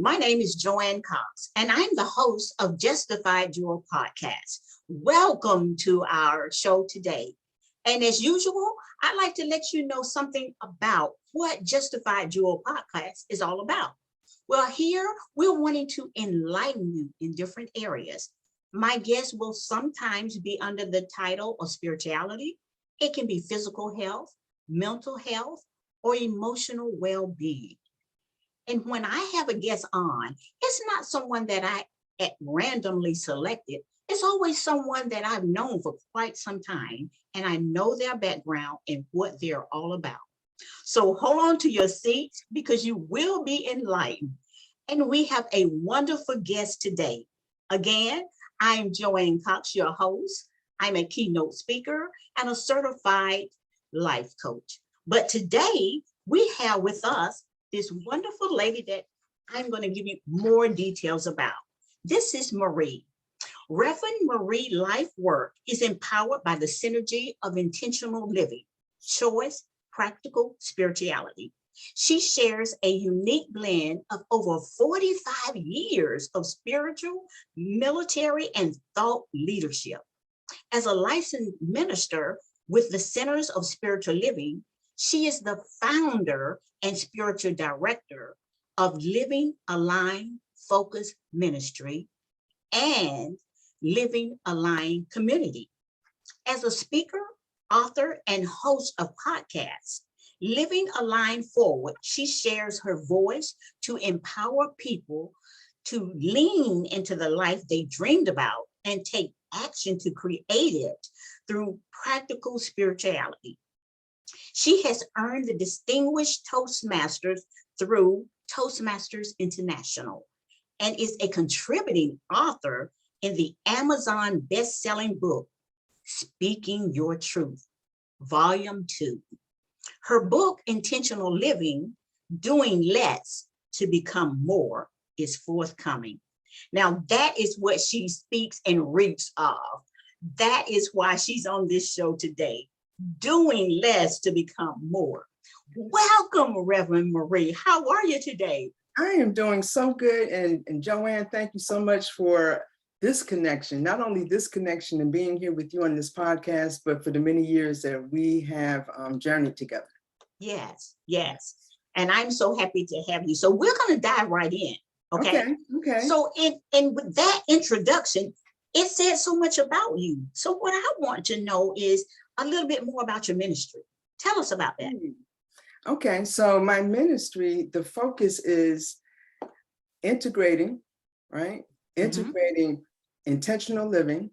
my name is Joanne Cox, and I'm the host of Justified Jewel podcast. Welcome to our show today. And as usual, I'd like to let you know something about what Justified Jewel podcast is all about. Well, here we're wanting to enlighten you in different areas. My guests will sometimes be under the title of spirituality. It can be physical health, mental health, or emotional well-being. And when I have a guest on, it's not someone that I randomly selected. It's always someone that I've known for quite some time, and I know their background and what they're all about. So hold on to your seats because you will be enlightened. And we have a wonderful guest today. Again, I'm Joanne Cox, your host. I'm a keynote speaker and a certified life coach. But today we have with us this wonderful lady that I'm going to give you more details about. This is Marie. Reverend Marie life work is empowered by the synergy of intentional living, choice, practical spirituality. She shares a unique blend of over 45 years of spiritual, military, and thought leadership. As a licensed minister with the Centers of Spiritual Living, she is the founder and spiritual director of Living Aligned Focus Ministry and Living Aligned Community. As a speaker, author, and host of podcasts, Living Aligned Forward, she shares her voice to empower people to lean into the life they dreamed about and take action to create it through practical spirituality. She has earned the Distinguished Toastmasters through Toastmasters International and is a contributing author in the Amazon best-selling book, Speaking Your Truth, Volume 2. Her book, Intentional Living, Doing Less to Become More, is forthcoming. Now, that is what she speaks and reaps of. That is why she's on this show today. Doing less to become more. Welcome, Reverend Marie. How are you today? I am doing so good. And Joanne, thank you so much for this connection. Not only this connection and being here with you on this podcast, but for the many years that we have journeyed together. Yes, yes. And I'm so happy to have you. So we're going to dive right in. Okay. So in with that introduction, it said so much about you. So what I want to know is a little bit more about your ministry. Tell us about that. Okay, so my ministry, the focus is integrating, right? Integrating intentional living,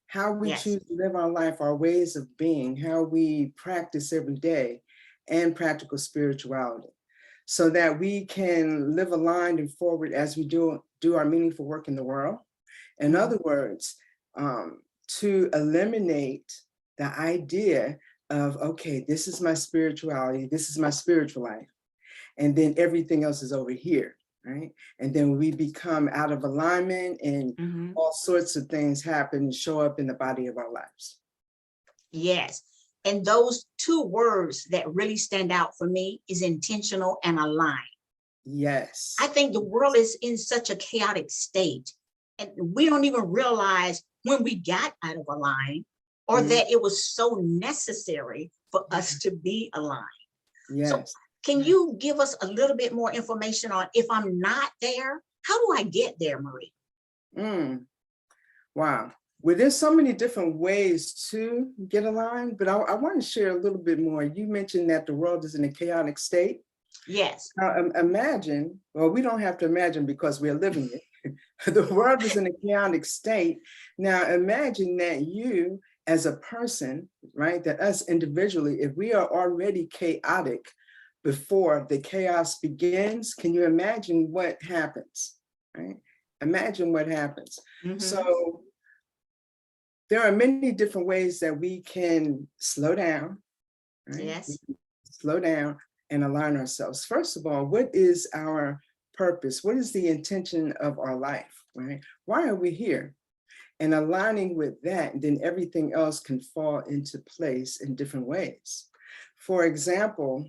how we choose to live our life, our ways of being, how we practice every day, and practical spirituality, so that we can live aligned and forward as we do our meaningful work in the world. In other words, to eliminate the idea of, okay, this is my spirituality, this is my spiritual life, and then everything else is over here, right? And then we become out of alignment and all sorts of things happen and show up in the body of our lives. Yes. And those two words that really stand out for me is intentional and aligned. Yes. I think the world is in such a chaotic state, and we don't even realize when we got out of line or that it was so necessary for us to be aligned. Yes. So can you give us a little bit more information on if I'm not there, how do I get there, Marie? Wow. Well, there's so many different ways to get aligned, but I want to share a little bit more. You mentioned that the world is in a chaotic state. Yes. Now, imagine, well, we don't have to imagine because we're living it. The world is in a chaotic state. Now, imagine that you as a person, right, that us individually, if we are already chaotic before the chaos begins, can you imagine what happens, right? Imagine what happens. So there are many different ways that we can slow down, right? Yes. Slow down and align ourselves. First of all, what is our purpose? What is the intention of our life, right? Why are we here? And aligning with that, then everything else can fall into place in different ways. For example,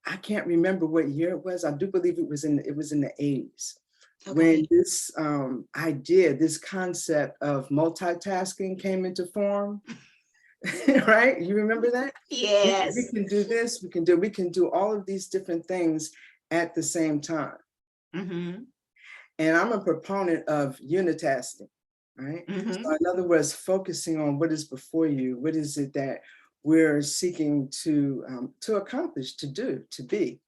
I can't remember what year it was. I do believe it was in the 80s. When Okay. this idea, this concept of multitasking came into form, right? You remember that? We Yes. can do this, we can do all of these different things at the same time. Mm-hmm. And I'm a proponent of unitasking, right? Mm-hmm. So in other words, focusing on what is before you, what is it that we're seeking to accomplish, to do, to be.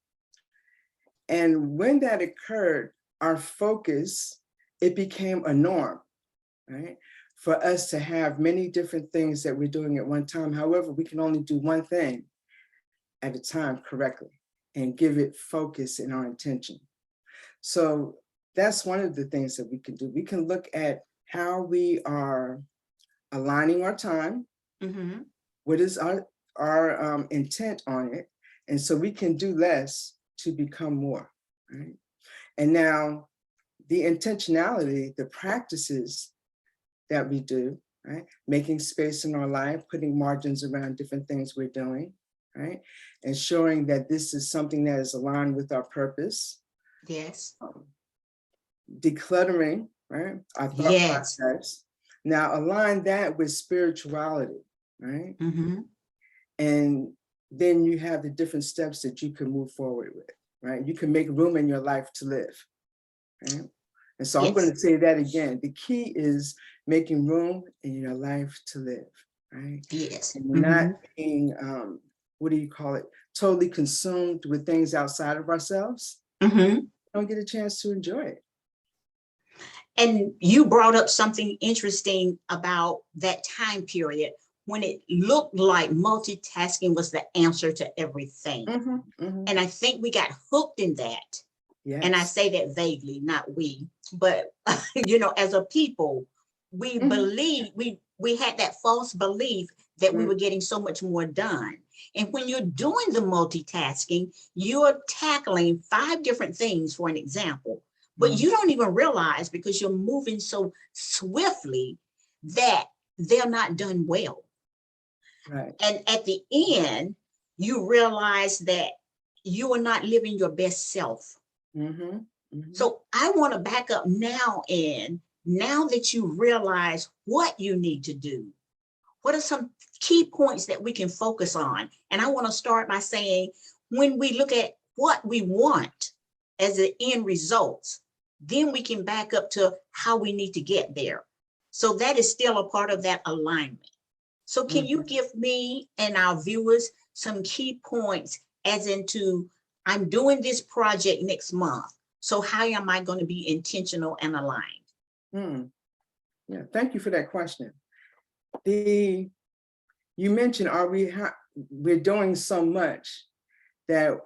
And when that occurred, our focus, it became a norm, right? For us to have many different things that we're doing at one time. However, we can only do one thing at a time correctly and give it focus in our intention. So that's one of the things that we can do. We can look at how we are aligning our time. Mm-hmm. What is our intent on it? And so we can do less to become more, right? And now the intentionality, the practices that we do, right? Making space in our life, putting margins around different things we're doing, right? Ensuring that this is something that is aligned with our purpose. Yes. Decluttering, right? Our thought Yes. process. Now align that with spirituality, right? Mm-hmm. And then you have the different steps that you can move forward with, right? You can make room in your life to live, right? And so I'm going Yes. to say that again. The key is making room in your life to live, right? Yes. And Mm-hmm. not being, what do you call it? Totally consumed with things outside of ourselves. Mm-hmm. Don't get a chance to enjoy it. And you brought up something interesting about that time period when it looked like multitasking was the answer to everything. And I think we got hooked in that. And I Yes. say that vaguely, not we, but as a people, we believe we had that false belief that we were getting so much more done. And when you're doing the multitasking, you're tackling 5 different things, for an example, but you don't even realize, because you're moving so swiftly, that they're not done well. Right. And at the end, you realize that you are not living your best self. So I want to back up now, and now that you realize what you need to do, what are some key points that we can focus on? And I want to start by saying, when we look at what we want as the end results, then we can back up to how we need to get there. So that is still a part of that alignment. So can you give me and our viewers some key points as into, I'm doing this project next month, so how am I going to be intentional and aligned? Yeah, thank you for that question. You mentioned, we're doing so much that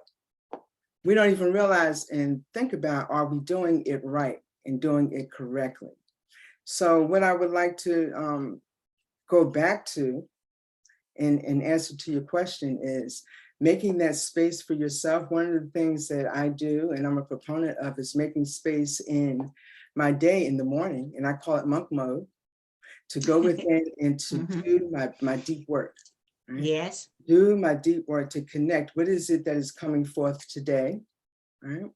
we don't even realize and think about, are we doing it right and doing it correctly? So what I would like to go back to in answer to your question is making that space for yourself. One of the things that I do, and I'm a proponent of, is making space in my day in the morning, and I call it monk mode, to go within and to do my deep work. Right? Yes. Do my deep work to connect. What is it that is coming forth today? Right?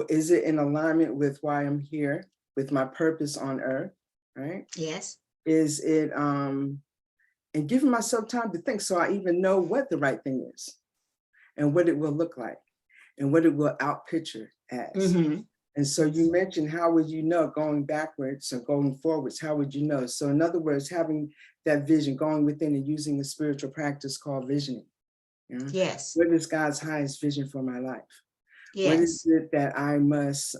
Is it in alignment with why I'm here, with my purpose on earth? Right? Yes. Is it and giving myself time to think, so I even know what the right thing is and what it will look like and what it will outpicture as. And so you mentioned, how would you know, going backwards or going forwards, how would you know? So in other words, having that vision, going within and using a spiritual practice called visioning. You know? Yes. What is God's highest vision for my life? Yes. What is it that I must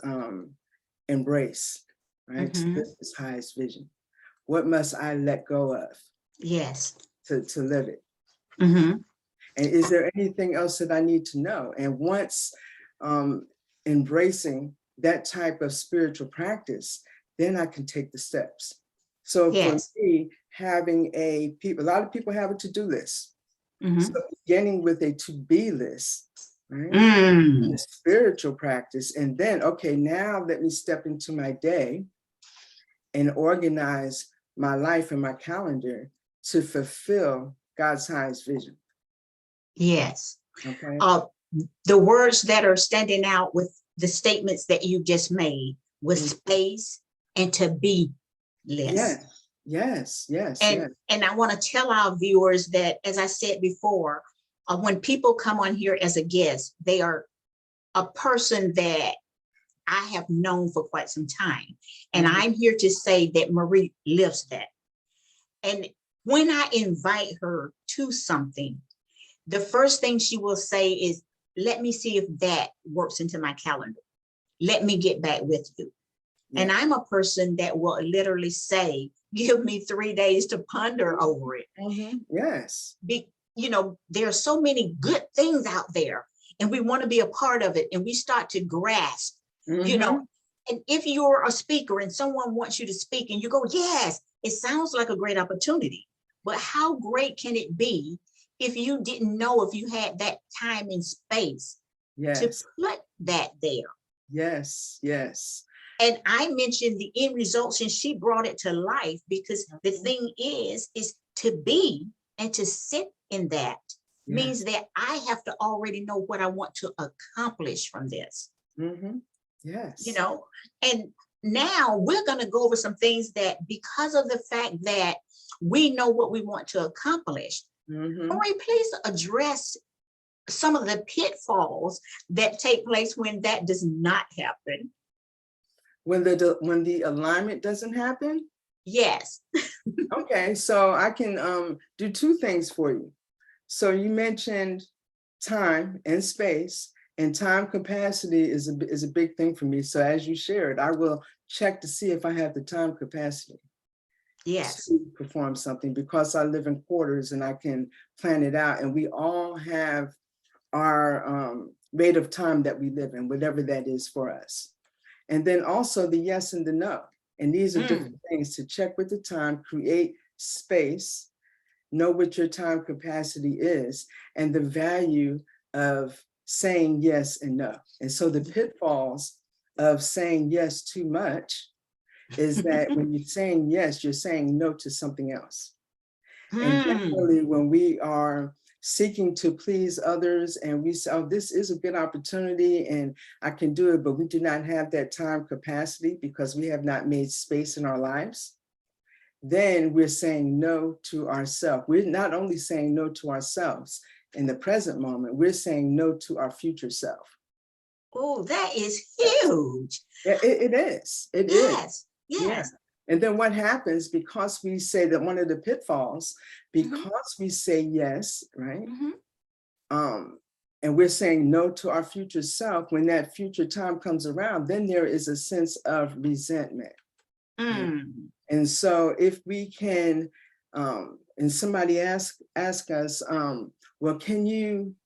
embrace, right? To live this highest vision? What must I let go of? Yes. To live it. And is there anything else that I need to know? And once embracing that type of spiritual practice, then I can take the steps. So for me, having a lot of people have a to-do list. So beginning with a to-be list, right? The spiritual practice, and then, okay, now let me step into my day and organize my life and my calendar to fulfill God's highest vision. Yes. Okay. the words that are standing out with the statements that you just made was space and to be less. Yes. And I want to tell our viewers that, as I said before, when people come on here as a guest, they are a person that I have known for quite some time. And I'm here to say that Marie lives that. And when I invite her to something, the first thing she will say is, let me see if that works into my calendar. Let me get back with you. Yeah. And I'm a person that will literally say, give me 3 days to ponder over it. Yes. There are so many good things out there, and we want to be a part of it. And we start to grasp, and if you're a speaker and someone wants you to speak and you go, yes, it sounds like a great opportunity. But how great can it be if you didn't know if you had that time and space to put that there? Yes. And I mentioned the end results, and she brought it to life, because the thing is to be and to sit in that means that I have to already know what I want to accomplish from this. Yes. And now we're going to go over some things that, because of the fact that we know what we want to accomplish, Marie, please address some of the pitfalls that take place when that does not happen. When the alignment doesn't happen? Yes. Okay, so I can do 2 things for you. So you mentioned time and space, and time capacity is a big thing for me. So as you shared, I will check to see if I have the time capacity. Yes. To perform something, because I live in quarters and I can plan it out, and we all have our rate of time that we live in, whatever that is for us. And then also the yes and the no. And these are different things to check with the time, create space, know what your time capacity is, and the value of saying yes and no. And so the pitfalls of saying yes too much is that when you're saying yes, you're saying no to something else. And generally, when we are seeking to please others and we say, oh, this is a good opportunity and I can do it, but we do not have that time capacity because we have not made space in our lives, then we're saying no to ourselves. We're not only saying no to ourselves in the present moment, we're saying no to our future self. Oh, that is huge. It is. It is. Yes. Yeah. And then what happens, because we say that one of the pitfalls, because we say yes, right? And we're saying no to our future self, when that future time comes around, then there is a sense of resentment. And so if we can, and somebody ask us, well, can you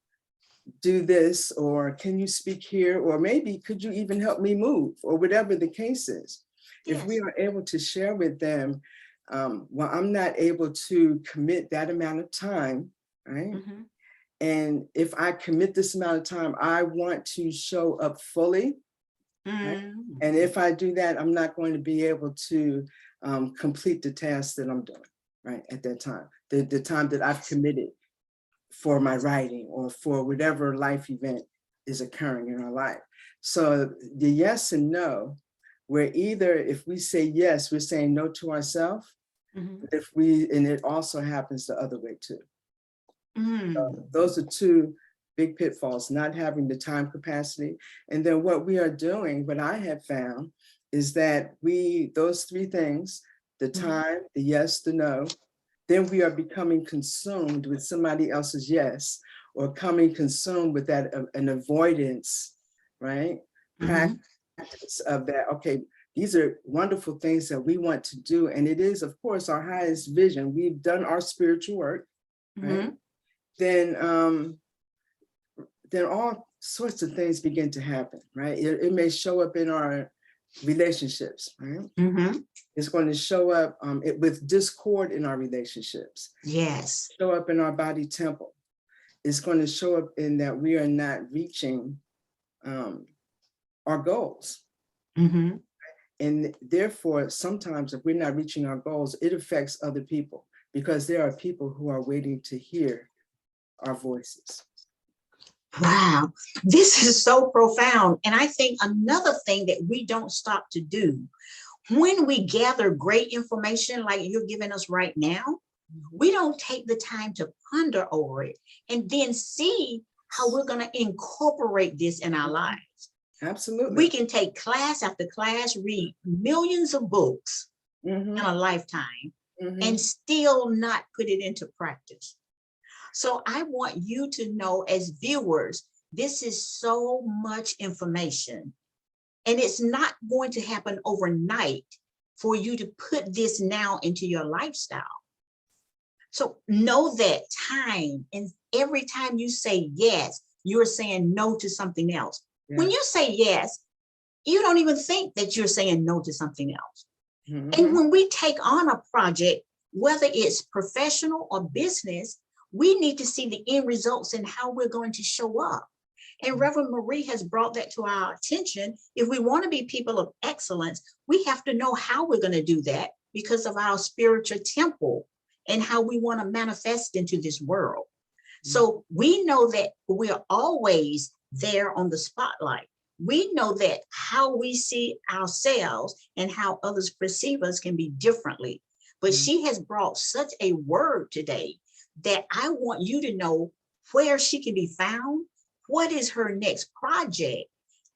do this, or can you speak here, or maybe could you even help me move, or whatever the case is. If we are able to share with them, well, I'm not able to commit that amount of time, right? And if I commit this amount of time, I want to show up fully. Right? And if I do that, I'm not going to be able to complete the task that I'm doing, right, at that time, the time that I've committed for my writing or for whatever life event is occurring in our life. So the yes and no, where either if we say yes, we're saying no to ourselves, and it also happens the other way too. So those are 2 big pitfalls, not having the time capacity. And then what we are doing, what I have found, is that those 3 things, the time, the yes, the no, then we are becoming consumed with somebody else's yes, or coming consumed with that an avoidance, right? Practice of that, okay, these are wonderful things that we want to do. And it is, of course, our highest vision. We've done our spiritual work, right? Then all sorts of things begin to happen, right? It may show up in our relationships, right? It's going to show up with discord in our relationships. Yes. Show up in our body temple. It's going to show up in that we are not reaching our goals. And therefore, sometimes if we're not reaching our goals, it affects other people, because there are people who are waiting to hear our voices. Wow, this is so profound. And I think another thing that we don't stop to do when we gather great information like you're giving us right now, we don't take the time to ponder over it and then see how we're going to incorporate this in our lives. Absolutely. We can take class after class, read millions of books in a lifetime, and still not put it into practice. So I want you to know, as viewers, this is so much information, and it's not going to happen overnight for you to put this now into your lifestyle. So know that time, and every time you say yes, you're saying no to something else. Yeah. When you say yes, you don't even think that you're saying no to something else. And when we take on a project, whether it's professional or business, we need to see the end results and how we're going to show up. And Reverend Marie has brought that to our attention. If we want to be people of excellence, we have to know how we're going to do that because of our spiritual temple and how we want to manifest into this world. So we know that we're always there on the spotlight. We know that how we see ourselves and how others perceive us can be differently. But she has brought such a word today that I want you to know where she can be found. What is her next project?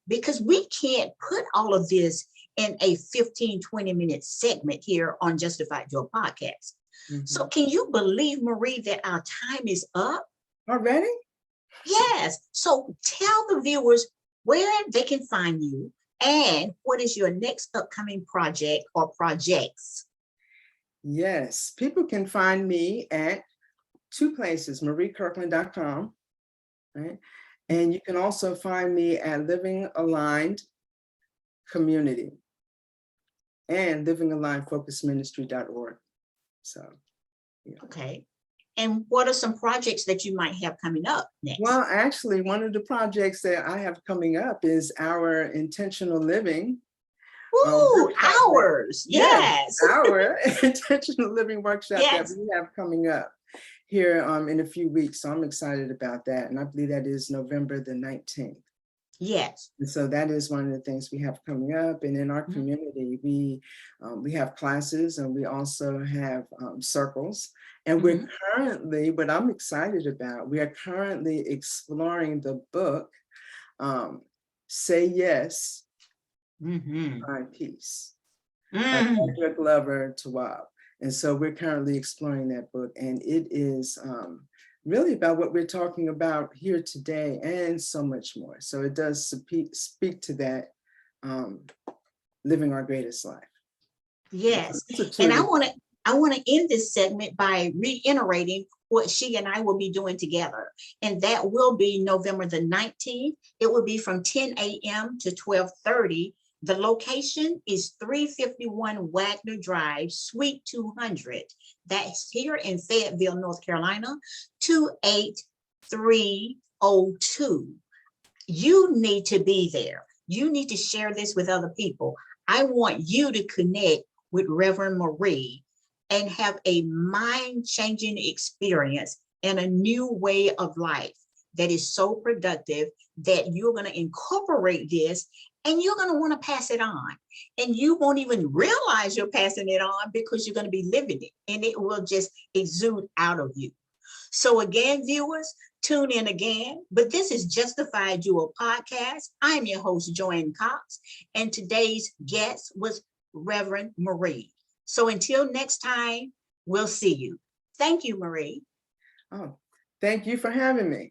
Because we can't put all of this in a 15, 20-minute segment here on Justified Joy Podcast. So can you believe, Marie, that our time is up? Already? Yes. So tell the viewers where they can find you and what is your next upcoming project or projects. Yes, people can find me at two places, mariekirkland.com, right? And you can also find me at Living Aligned Community and livingalignedfocusministry.org. So, yeah. Okay. And what are some projects that you might have coming up next? Well, actually, one of the projects that I have coming up is our intentional living. Ooh, ours. Yes. Our intentional living workshop yes. that we have coming up here in a few weeks. So I'm excited about that. And I believe that is November the 19th. Yes. And so that is one of the things we have coming up. And in our community, we have classes and we also have circles. And we're currently, what I'm excited about, we are currently exploring the book, Say Yes, Find Peace, by Patrick Glover Tawwab. And so we're currently exploring that book. And it is really about what we're talking about here today and so much more. So it does speak to that, living our greatest life. Yes. And I want to end this segment by reiterating what she and I will be doing together. And that will be November the 19th. It will be from 10 a.m. to 12:30. The location is 351 Wagner Drive, Suite 200. That's here in Fayetteville, North Carolina, 28302. You need to be there. You need to share this with other people. I want you to connect with Reverend Marie and have a mind-changing experience and a new way of life that is so productive that you're going to incorporate this and you're going to want to pass it on. And you won't even realize you're passing it on because you're going to be living it and it will just exude out of you. So again, viewers, tune in again. But this is Justified Jewel Podcast. I'm your host, Joanne Cox, and today's guest was Reverend Marie. So until next time, we'll see you. Thank you, Marie. Oh, thank you for having me.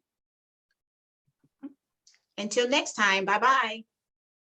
Until next time, bye-bye.